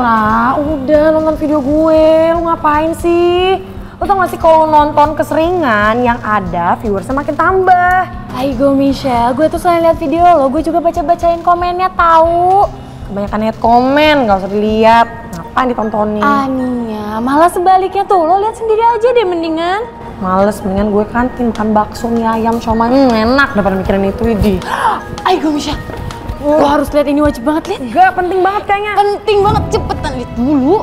Ra, udah nonton video gue, lu ngapain sih? Lu tau gak sih kalau nonton keseringan yang ada viewersnya makin tambah. Aigo Michelle, gue tuh selain lihat video lo, gue juga baca-bacain komennya tahu. Kebanyakan liat komen, gak usah dilihat. Ngapain ditontonin? Ania, malah sebaliknya tuh, lo lihat sendiri aja deh mendingan. Males, mendingan gue kantin makan bakso mie ayam siomay, enak daripada mikirin itu idi. Aigo Michelle, lo harus lihat ini, wajib banget lihat. Enggak, penting banget kayaknya. Penting banget, cepetan lihat dulu.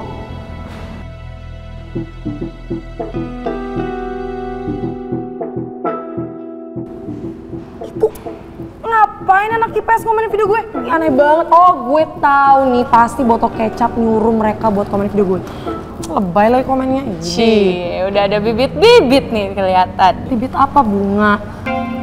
Itu ngapain anak IPS ngomenin video gue? Ini aneh banget. Oh, gue tahu nih, pasti botol kecap nyuruh mereka buat komen video gue. Lebay lagi komennya. Cie, udah ada bibit-bibit nih kelihatan. Bibit apa? Bunga.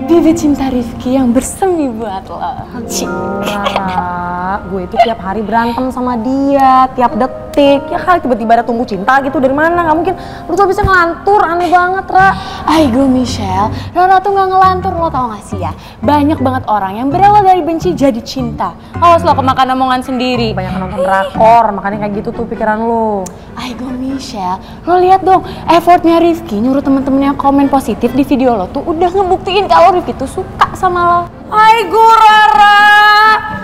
Bibit cinta Rifki yang bersemi buat lo. Rara, gue itu tiap hari berantem sama dia, tiap detik. Ya kali tiba-tiba ada tumbuh cinta gitu, dari mana? Gak mungkin. Lu tuh bisa ngelantur, aneh banget, Ra. Aigo Michelle, Rara tuh gak ngelantur, lo tau gak sih ya? Banyak banget orang yang berawal dari benci jadi cinta. Awas lo kemakan omongan sendiri. Banyak nonton drakor, makanya kayak gitu tuh pikiran lu. Aigo Michelle, lo lihat dong effortnya Rifki nyuruh temen-temennya komen positif di video lo tuh udah ngebuktiin kalau Rifki tuh suka sama lo. Aigo Rara,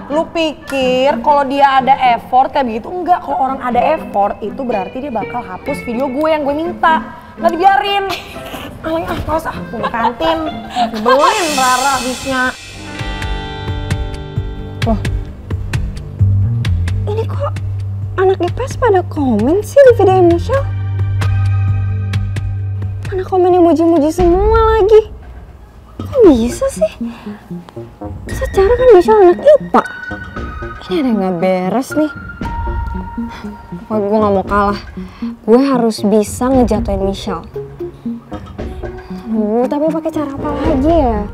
lu pikir kalau dia ada effort kayak begitu? Enggak, kalau orang ada effort itu berarti dia bakal hapus video gue yang gue minta. Nggak dibiarin. Aling males gue di kantin. Nyebelin Rara habisnya. Loh, ini kok anak IPS pada komen sih di video Michelle? Mana komen yang muji-muji semua lagi? Kok bisa sih? Secara kan Michelle anak IPA. Ini ada yang gak beres nih. Pokoknya gue gak mau kalah. Gue harus bisa ngejatuhin Michelle. Tapi pakai cara apa lagi ya?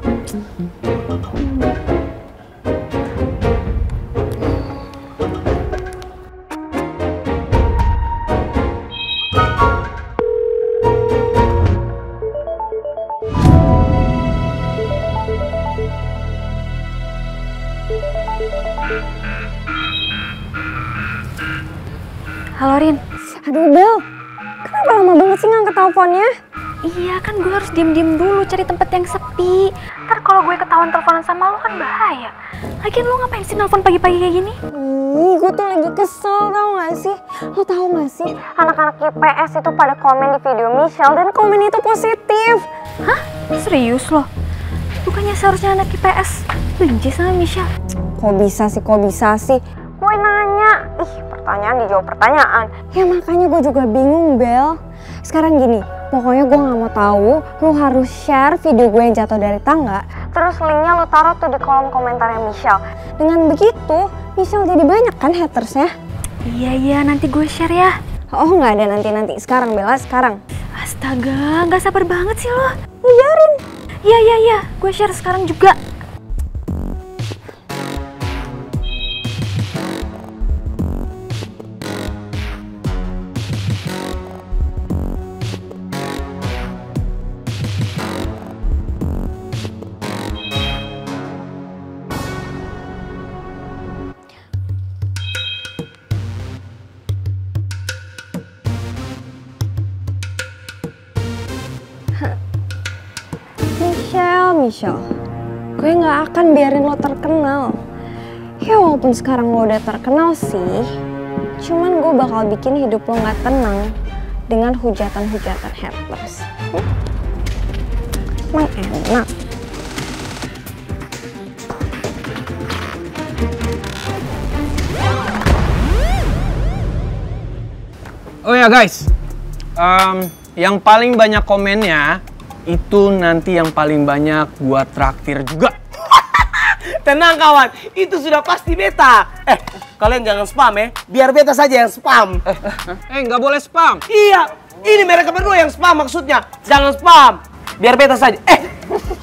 Halo Rin. Aduh Bel, kenapa lama banget sih ngangkat teleponnya? Iya kan gue harus diem-diem dulu cari tempat yang sepi. Ntar kalau gue ketahuan teleponan sama lo kan bahaya. Lagian lo ngapain sih nelfon pagi-pagi kayak gini? Gue tuh lagi kesel tau gak sih? Lo tau gak sih? Anak-anak IPS itu pada komen di video Michelle dan komen itu positif. Hah? Serius lo? Bukannya seharusnya anak IPS benci sama Michelle? Kok bisa sih? Gue nanya, pertanyaan dijawab pertanyaan. Ya makanya gue juga bingung Bel. Sekarang gini, pokoknya gue gak mau tahu. Lu harus share video gue yang jatuh dari tangga. Terus linknya lu taruh tuh di kolom komentarnya Michelle. Dengan begitu, Michelle jadi banyak kan hatersnya? Iya, nanti gue share ya. Oh gak ada nanti. Sekarang Bella, sekarang. Astaga, gak sabar banget sih lo. Biarin. Iya, gue share sekarang juga. Michelle, gue gak akan biarin lo terkenal. Ya walaupun sekarang lo udah terkenal sih, cuman gue bakal bikin hidup lo gak tenang dengan hujatan-hujatan haters. Emang enak. Oh ya guys, yang paling banyak komennya itu nanti yang paling banyak buat traktir juga. Tenang kawan, itu sudah pasti beta. Kalian jangan spam ya, biar beta saja yang spam. Nggak boleh spam. Iya, ini mereka berdua yang spam maksudnya. Jangan spam, biar beta saja.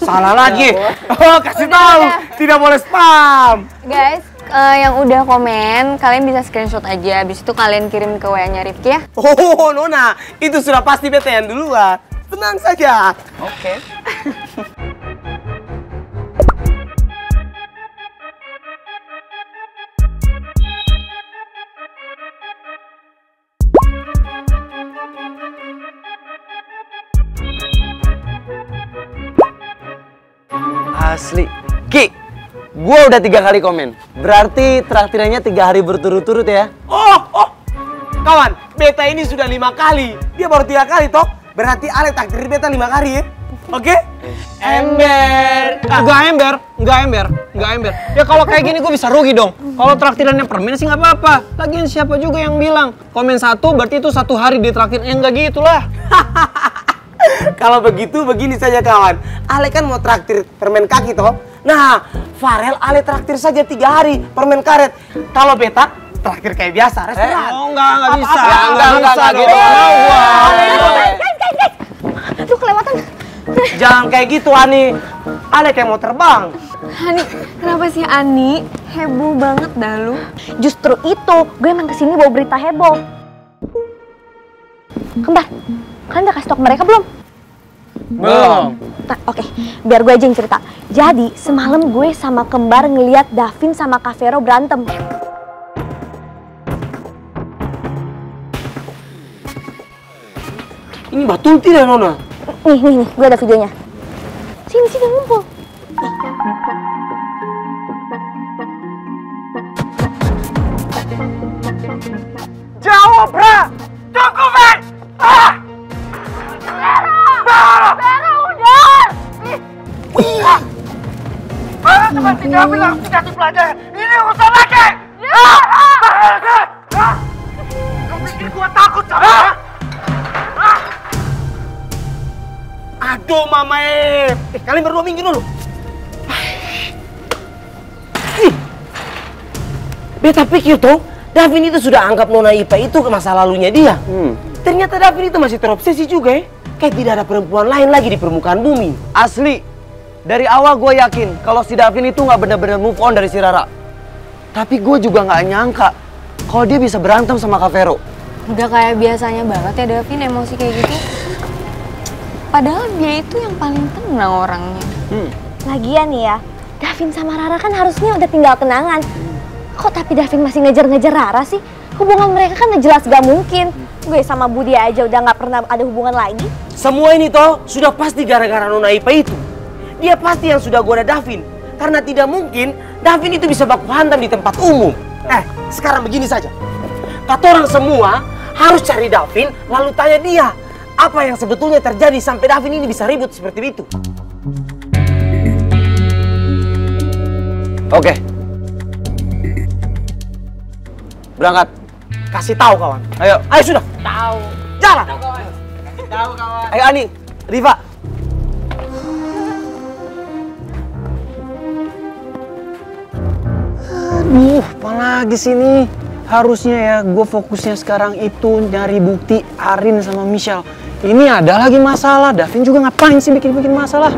Salah lagi. Oh, kasih tahu, tidak boleh spam. Guys, yang udah komen, kalian bisa screenshot aja. Habis itu kalian kirim ke WA-nya Rifki ya. Oh, Nona, itu sudah pasti beta yang duluan. Tenang saja. Oke. Asli. Ki, gue udah 3 kali komen. Berarti traktirannya 3 hari berturut-turut ya? Oh, kawan, beta ini sudah 5 kali. Dia baru 3 kali toh. Berarti Ale traktir beta 5 kali ya? Oke? Ember. Nggak ember. Ya kalau kayak gini gue bisa rugi dong. Kalau traktirannya permen sih nggak apa-apa. Lagian siapa juga yang bilang komen 1 berarti itu 1 hari ditraktir. Enggak gitu lah. Kalau begitu begini saja kawan. Ale kan mau traktir permen kaki toh. Nah, Farel Ale traktir saja 3 hari permen karet. Kalau beta traktir kayak biasa restoran. Oh enggak bisa. Ya, enggak gitu. Aduh, kelewatan. Jangan kayak gitu Ani. Ale kayak mau terbang. Ani, kenapa sih Ani? Heboh banget dah lu. Justru itu, gue emang kesini bawa berita heboh. Kembar, kalian udah kasih tau ke mereka belum? Belum. Nah, oke, biar gue aja yang cerita. Jadi, semalam gue sama Kembar ngeliat Davin sama Kak Vero berantem. Ini betul tidak Nona? Nih, gue ada videonya. Sini, ngumpul. Jawab, Bra! Tunggu, Ben! Vero, udah! Teman tidak bilang tidak belajar. Ini urusan laki! Kau pikir gua takut sama? Aduh, Mama. Kalian berdua minggir dulu. Beta pikir tuh, Davin itu sudah anggap Nona Ipa itu ke masa lalunya dia. Ternyata Davin itu masih terobsesi juga ya. Kayak tidak ada perempuan lain lagi di permukaan bumi. Asli, dari awal gue yakin kalau si Davin itu nggak bener-bener move on dari si Rara. Tapi gue juga nggak nyangka kalau dia bisa berantem sama Kak Vero. Udah kayak biasanya banget ya Davin emosi kayak gitu. Padahal dia itu yang paling tenang orangnya. Lagian nih ya, Davin sama Rara kan harusnya udah tinggal kenangan. Kok tapi Davin masih ngejar-ngejar Rara sih? Hubungan mereka kan jelas gak mungkin. Gue sama Budi aja udah gak pernah ada hubungan lagi. Semua ini toh sudah pasti gara-gara Nona Ipa itu. Dia pasti yang sudah goda Davin. Karena tidak mungkin Davin itu bisa baku hantam di tempat umum. Sekarang begini saja. Katorang semua harus cari Davin lalu tanya dia. Apa yang sebetulnya terjadi sampai Davin ini bisa ribut seperti itu. Oke. Berangkat. Kasih tahu kawan. Ayo. Ayo sudah. Tahu. Jalan. Tahu kawan. Ayo Ani, Riva. Aduh, apalagi sini. Harusnya ya gue fokusnya sekarang itu nyari bukti Arin sama Michelle. Ini ada lagi masalah. Davin juga ngapain sih bikin-bikin masalah?